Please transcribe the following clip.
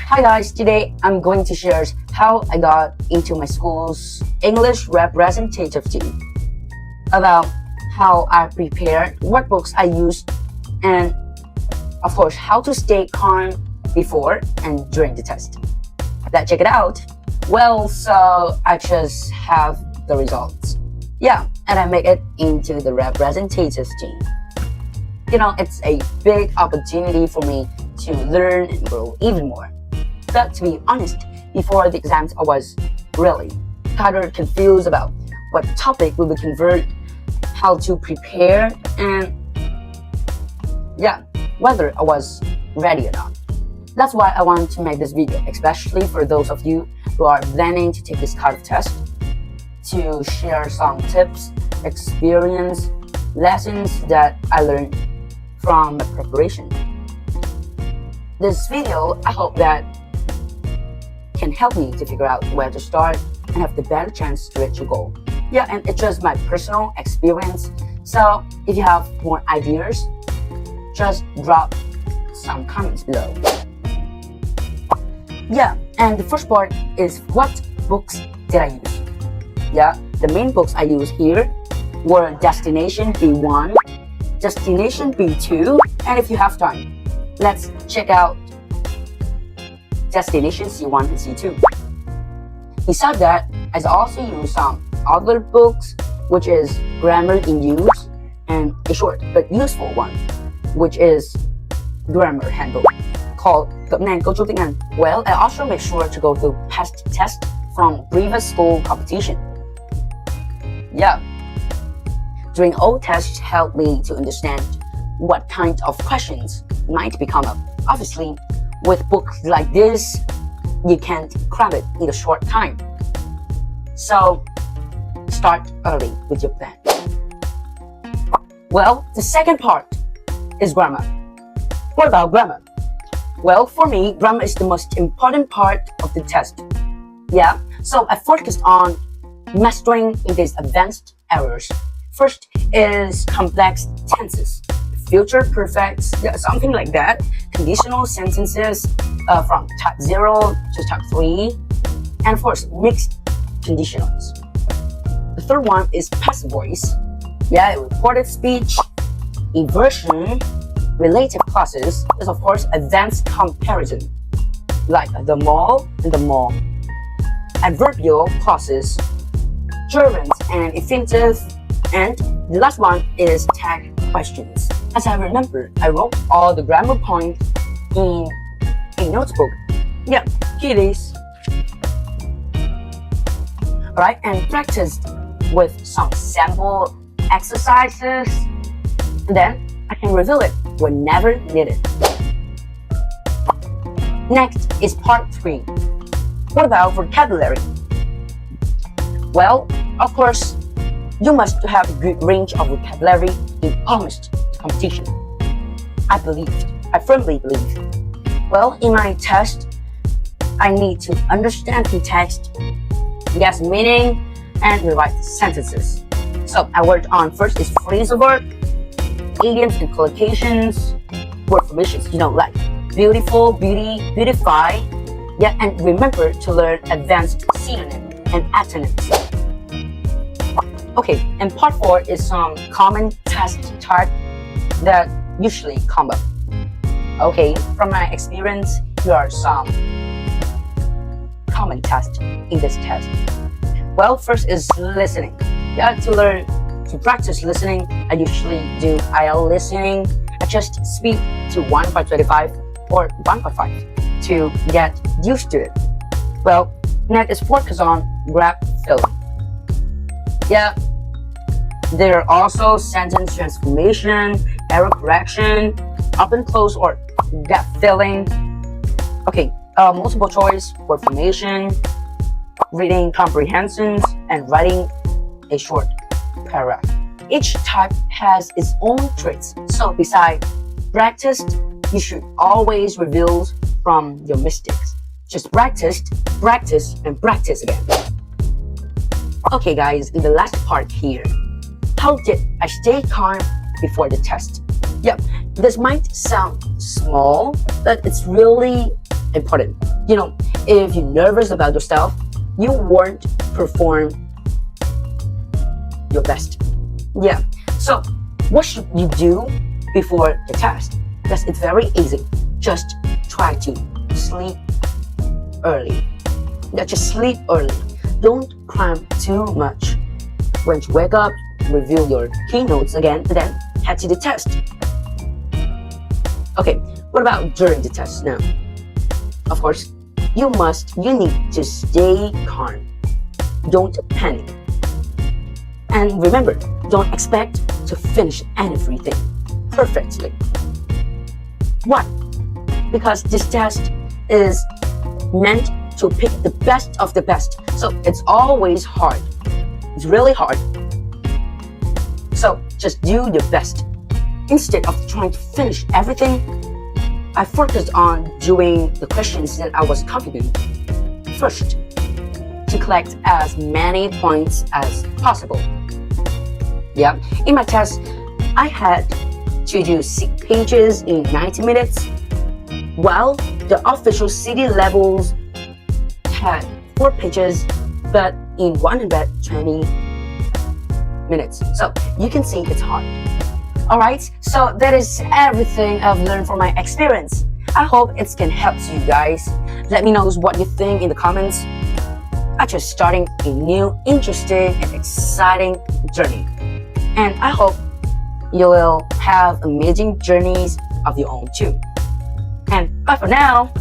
Hi guys, today I'm going to share how I got into my school's English representative team, about how I prepared, what books I used, and of course how to stay calm before and during the test. Let's check it out. Well, so I just have the results. Yeah, and I make it into the representative team. You know, it's a big opportunity for me to learn and grow even more. But to be honest, before the exams I was really kind of confused about what topic we would convert, how to prepare, and yeah, whether I was ready or not. That's why I want to make this video, especially for those of you who are planning to take this kind of test, to share some tips, experience, lessons that I learned from the preparation. This video, I hope that can help me to figure out where to start and have the better chance to reach your goal. Yeah, and it's just my personal experience. So if you have more ideas, just drop some comments below. Yeah, and the first part is what books did I use? Yeah, the main books I used here were Destination B1, Destination B2, and if you have time, let's check out Destination C1 and C2. Besides that, I also use some other books, which is Grammar in Use, and a short but useful one, which is Grammar Handbook, called Cập nhật Câu Trúc Tiếng Anh. Well, I also make sure to go through past tests from previous school competition. Yeah, doing old tests helped me to understand what kind of questions might become up. Obviously, with books like this, you can't cram it in a short time. So, start early with your plan. Well, the second part is grammar. What about grammar? Well, for me, grammar is the most important part of the test. Yeah, so I focused on mastering these advanced errors. First is complex tenses, future perfects, yeah, something like that, conditional sentences from type 0 to type 3, and of course, mixed conditionals. The third one is passive voice, yeah, reported speech, inversion, relative clauses, is of course advanced comparison, like the more and the more, adverbial clauses, gerunds and infinitive, and the last one is tag questions. As I remember, I wrote all the grammar points in a notebook. Yeah, here it is. Alright, and practiced with some sample exercises, and then I can review it whenever needed. Next is part 3. What about vocabulary? Well, of course, you must have a good range of vocabulary in almost competition. I firmly believe. Well, in my test, I need to understand the text, guess meaning, and rewrite sentences. So I worked on first is phrasal verb, idioms and collocations, word formations, you know, like beautiful, beauty, beautify. Yeah, and remember to learn advanced synonym and antonyms. Okay, and part 4 is some common test type that usually come up. Okay, from my experience, here are some common tests in this test. Well, first is listening. Yeah, to practice listening, I usually do IELTS listening. I just speak to 1.25 or 1.5 to get used to it. Well, next is focus on gap filling. Yeah, there are also sentence transformation, error correction, open close or gap filling. Okay, multiple choice, word formation, reading comprehensions, and writing a short paragraph. Each type has its own traits. So besides practice, you should always review from your mistakes. Just practice, and practice again. Okay guys, in the last part here, how did I stay calm before the test? Yep, this might sound small, but it's really important. You know, if you're nervous about yourself, you won't perform your best. Yeah. So what should you do before the test? Yes, it's very easy. Just try to sleep early. Yeah, just sleep early. Don't cram too much. When you wake up, review your keynotes again, and then head to the test. Okay, what about during the test now? Of course, you need to stay calm. Don't panic. And remember, don't expect to finish everything perfectly. Why? Because this test is meant to pick the best of the best. So it's always hard. It's really hard. So just do your best. Instead of trying to finish everything, I focused on doing the questions that I was confident first to collect as many points as possible. Yeah, in my test, I had to do 6 pages in 90 minutes, while the official city levels had 4 pages, but in 120 minutes. So you can see it's hard. Alright, so that is everything I've learned from my experience. I hope it can help you guys. Let me know what you think in the comments. I'm just starting a new, interesting, and exciting journey. And I hope you will have amazing journeys of your own too. And bye for now.